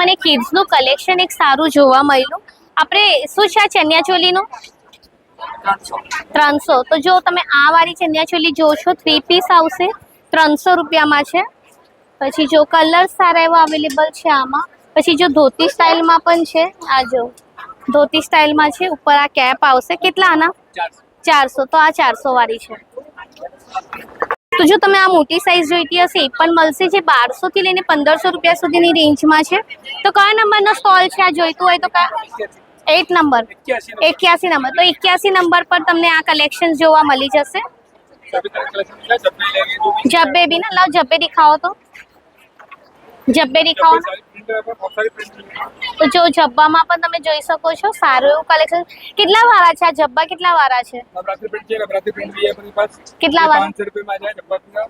મને કિડ્સનું કલેક્શન એક સારું જોવા મળ્યું. આપણે શું છે આ ચણિયાચોલીનું 300. તો જો તમે આ વાળી ચણિયાચોલી જોશો 3 પીસ આવશે 300 રૂપિયામાં છે. પછી જો કલર સારા એવા અવેલેબલ છે આમાં. પછી જો ધોતી સ્ટાઇલમાં પણ છે, આ જો ધોતી સ્ટાઇલમાં છે. ઉપર આ કેપ આવશે. કેટલા આના 400. તો આ 400 વાળી છે. તો જો તમે આ મોટી સાઈઝ જોઈતી હશે એ પણ મળશે, જે 1200 થી લઈને 1500 રૂપિયા સુધીની રેન્જમાં છે. તો કયા નંબરનો સ્ટોલ છે આ જોઈતું હોય તો? 8 નંબર 81 નંબર. તો 81 નંબર પર તમને આ કલેક્શન જોવા મળી જશે. જબ્બે બી ના લાવ, જબ્બે દિખાવો તો, જબ્બે દિખાવો. તો જો જબ્બામાં પણ તમે જોઈ શકો છો સારું એવું કલેક્શન. કેટલા વાળા છે આ જબ્બા? કેટલા વાળા છે? કેટલા વાળા? 500 रुपए में आ जाए डब्बा पूरा।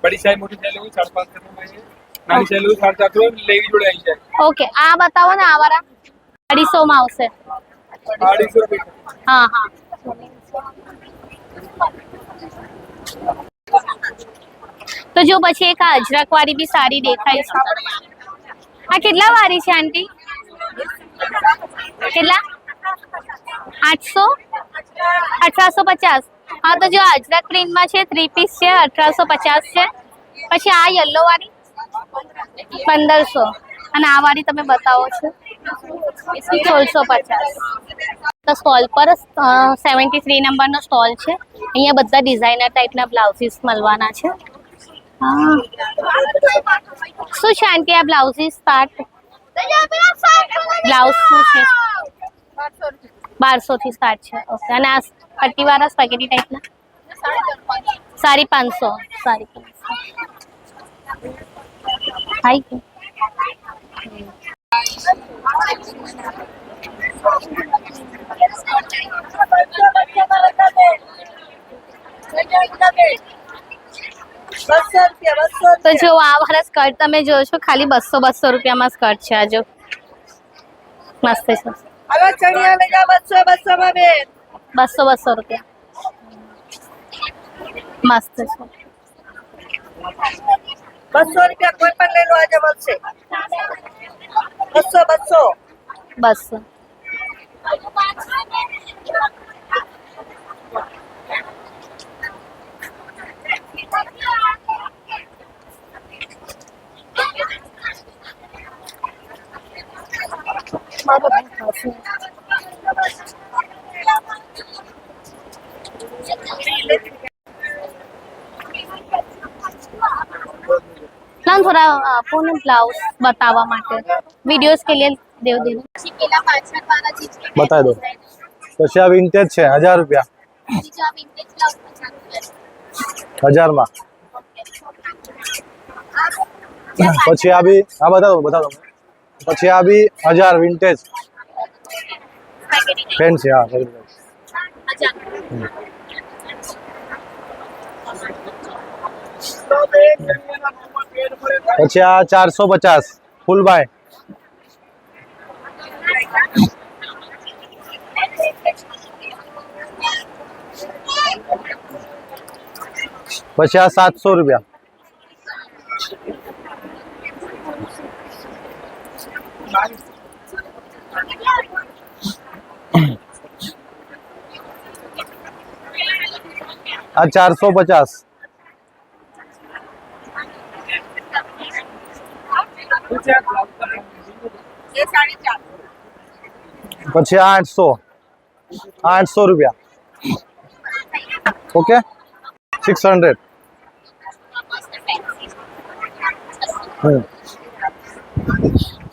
बड़ी साइज मोटी साइज होगी 550 रुपए में। नानी साइज होगी 450 लेगी जोड़े आई जाए। ઓકે, આ બતાવો ને, આ વાળા 250 માં આવશે. 250 रुपए। હા હા. તો જો પછી એક આ અજરક વાળી બી સારી દેખાય છે. આ કેટલા વાળી છે આંટી? કેટલા? 800 1850. હા, તો જો અજરક પ્રિન્ટમાં છે 3 પીસ છે 1850 છે. પછી આ યલો વાળી 1500. અને આ વાળી તમે બતાવો છો 1650. તો સ્ટોલ પર 73 નંબરનો સ્ટોલ છે. અહીંયા બધા ડિઝાઇનર ટાઈપના બ્લાઉઝીસ મળવાના છે. હા, શું છે આંટી આ બ્લાઉઝીસ સ્ટાર્ટ? બ્લાઉઝ શું છે? 1200 થી સ્ટાર્ટ છે. ઓકે. અને આ પટ્ટીવાળા સ્પેગેટી ટાઈપના 550. 550 હાઈ કે તો જો આ વાળા સ્કર્ટ તમે જોશો ખાલી 200 રૂપિયામાં સ્કર્ટ છે. આ જો મસ્ત છે. 200 રૂપિયા મસ્ત છે. 200 રૂપિયા કોઈ પણ લઈ લો આજે મળશે. 200. ना थोड़ा आपको ना ब्लाउज बतावा માટે वीडियोस के लिए देव दे बता दो. પછી આ વિન્ટેજ છે 1000 રૂપિયા. 1000 માં. પછી આ બી આ બતા દો. પછી આ બી 1000 વિન્ટેજ ફેન્સી. હા, પછી આ 450 ફૂલ બાય. પછી આ 700 રૂપિયા. આ 450. પછી આ 800 રૂપિયા. ઓકે, 600.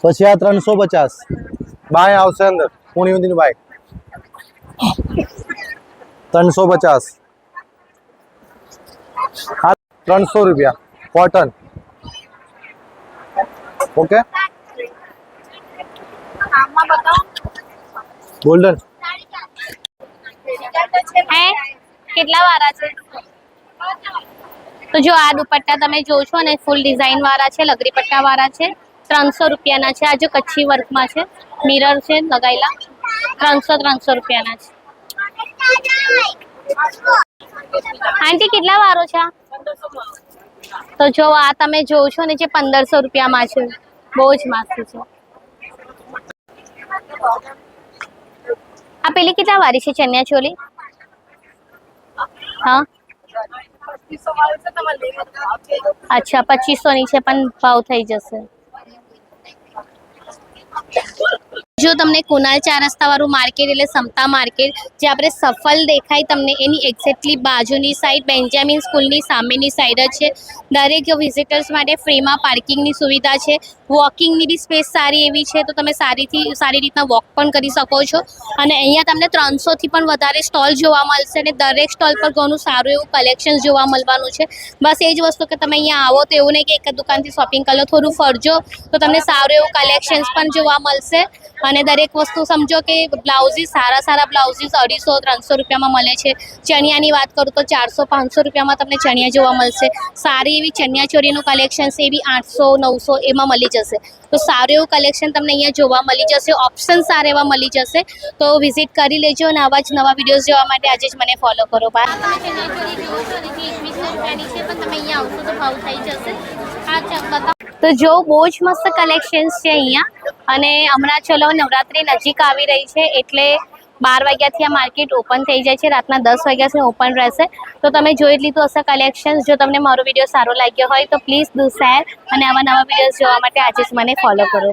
પછી આ 350 બાય આવશે અંદર. પૂણી ઉંદીની બાય 350. આ 300 રૂપિયા કોટન. Okay, golden. હે કેટલા વાળા છે? તો જો આ દુપટ્ટા તમે જોશો ને ફૂલ ડિઝાઇન વાળા છે, લગરી પટ્ટા વાળા છે. 300 રૂપિયાના છે. આ જો કચ્છી વર્કમાં છે, મિરર છે લગાયેલા. 300 રૂપિયાના છે. આંટી કેટલા વાળો છે? તો જો આ તમે જોશો ને જે 1500 રૂપિયામાં છે. બહુ જ મસ્ત છે. આ પેલી કેટલા વાળી છે ચણિયા ચોલી? હા અચ્છા 2500 ની છે પણ ભાવ થઈ જશે. જો તમને કુનાલ 4 રસ્તા વાળું માર્કેટ એટલે સમતા માર્કેટ જે આપણે સફલ દેખાય તમને એની એક્ઝેક્ટલી બાજુની સાઈડ બેન્જામિન સ્કૂલની સામેની સાઈડ જ છે. દરેક વિઝિટર્સ માટે ફ્રીમાં પાર્કિંગની સુવિધા છે. વોકિંગની બી સ્પેસ સારી એવી છે તો તમે સારી રીતના વોક પણ કરી શકો છો. અને અહીંયા તમને 300થી પણ વધારે સ્ટોલ જોવા મળશે અને દરેક સ્ટોલ પર ઘણું સારું એવું કલેક્શન જોવા મળવાનું છે. બસ એ જ વસ્તુ કે તમે અહીંયા આવો તો એવું નહીં કે એક જ દુકાનથી શોપિંગ કરો, થોડું ફરજો તો તમને સારું એવું કલેક્શન્સ પણ જોવા મળશે. અને દરેક વસ્તુ સમજો કે બ્લાઉઝીસ સારા બ્લાઉઝીસ 250-300 રૂપિયામાં મળે છે. ચણિયાની વાત કરું તો 400-500 રૂપિયામાં તમને ચણિયા જોવા મળશે. સારી એવી ચણિયા ચોરીનું કલેક્શન છે એ બી 800-900 એમાં મળી જશે. તો સારું એવું કલેક્શન તમને અહીંયા જોવા મળી જશે. ઓપ્શન સારા એવા મળી જશે. તો વિઝિટ કરી લેજો અને આવા જ નવા વિડીયોઝ જોવા માટે આજે જ મને ફોલો કરો. બાય. ચણિયા ચોરી જુઓ છો અને 21 રૂપિયાની છે પણ તમે અહીંયા આવશો તો ભાવ થઈ જશે. હા બતાવો. તો જો બહુ જ મસ્ત કલેક્શન્સ છે અહીંયા. અને હમણાં ચલો નવરાત્રી નજીક આવી રહી છે એટલે 12 વાગ્યાથી આ માર્કેટ ઓપન થઈ જાય છે. રાતના 10 વાગ્યા સુધી ઓપન રહેશે. તો તમે જોઈ લીધું હશે કલેક્શન્સ. જો તમને મારો વિડીયો સારો લાગ્યો હોય તો પ્લીઝ ડુ શેર અને આવા નવા વિડીયોઝ જોવા માટે આજે જ મને ફોલો કરો.